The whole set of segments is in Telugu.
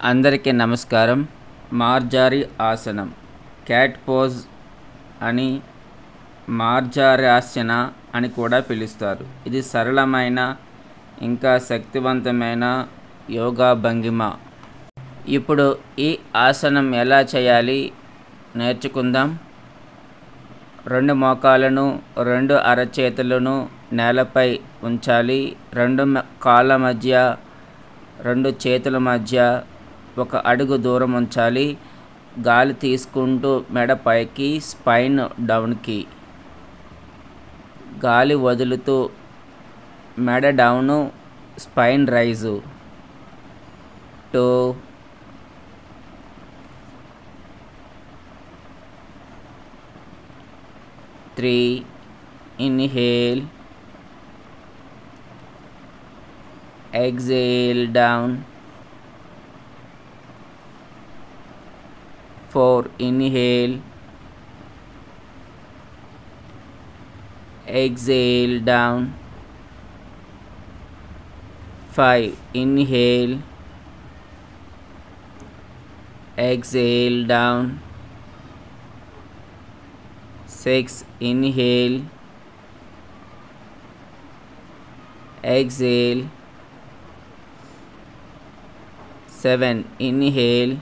అందరికీ నమస్కారం. మార్జారి ఆసనం, క్యాట్ పోజ్ అని, మార్జారాసన అని కూడా పిలుస్తారు. ఇది సరళమైన ఇంకా శక్తివంతమైన యోగా భంగిమ. ఇప్పుడు ఈ ఆసనం ఎలా చేయాలి నేర్చుకుందాం. 2 మోకాళ్ళను 2 అరచేతులను నేలపై ఉంచాలి. 2 కాళ్ళ మధ్య 2 చేతుల మధ్య 1 అడుగు దూరం ఉంచాలి. గాలి తీసుకుంటూ మెడ పైకి, స్పైన్ డౌన్కి, గాలి వదులుతూ మెడ down, spine rise. 2 3 inhale, exhale down. 4 inhale, exhale down. 5 inhale, exhale down. 6 inhale, exhale. 7 inhale,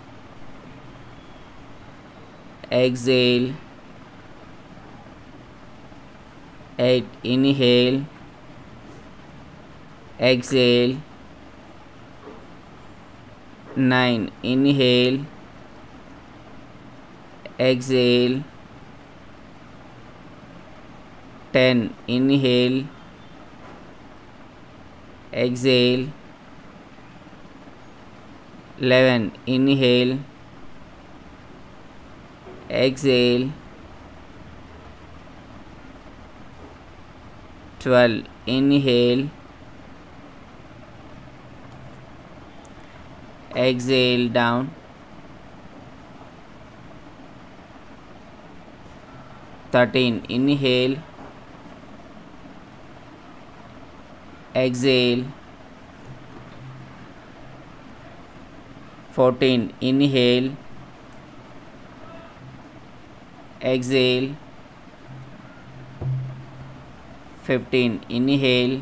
exhale. 8 inhale, exhale. 9 inhale, exhale. 10 inhale, exhale. 11 inhale, exhale. 12 inhale, exhale down. 13 inhale, exhale. 14 inhale, exhale. 15 inhale,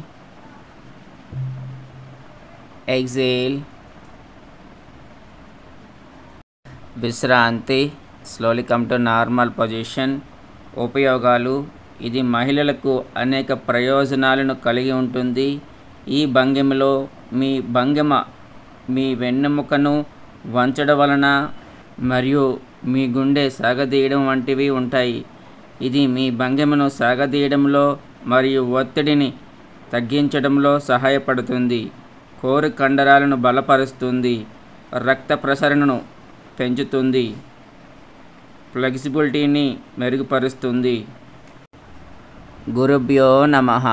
exhale. విశ్రాంతి. Slowly come to normal position. ఉపయోగాలు. ఇది మహిళలకు అనేక ప్రయోజనాలను కలిగి ఉంటుంది. ఈ భంగిమలో మీ వెన్నెముకను వంచడం వలన మరియు మీ గుండె సాగదీయడం వంటివి ఉంటాయి. ఇది మీ భంగిమను సాగదీయడంలో మరియు ఒత్తిడిని తగ్గించడంలో సహాయపడుతుంది. కోరు కండరాలను బలపరుస్తుంది. రక్త ప్రసరణను పెంచుతుంది. ఫ్లెక్సిబిలిటీని మెరుగుపరుస్తుంది. గురుభ్యో నమః.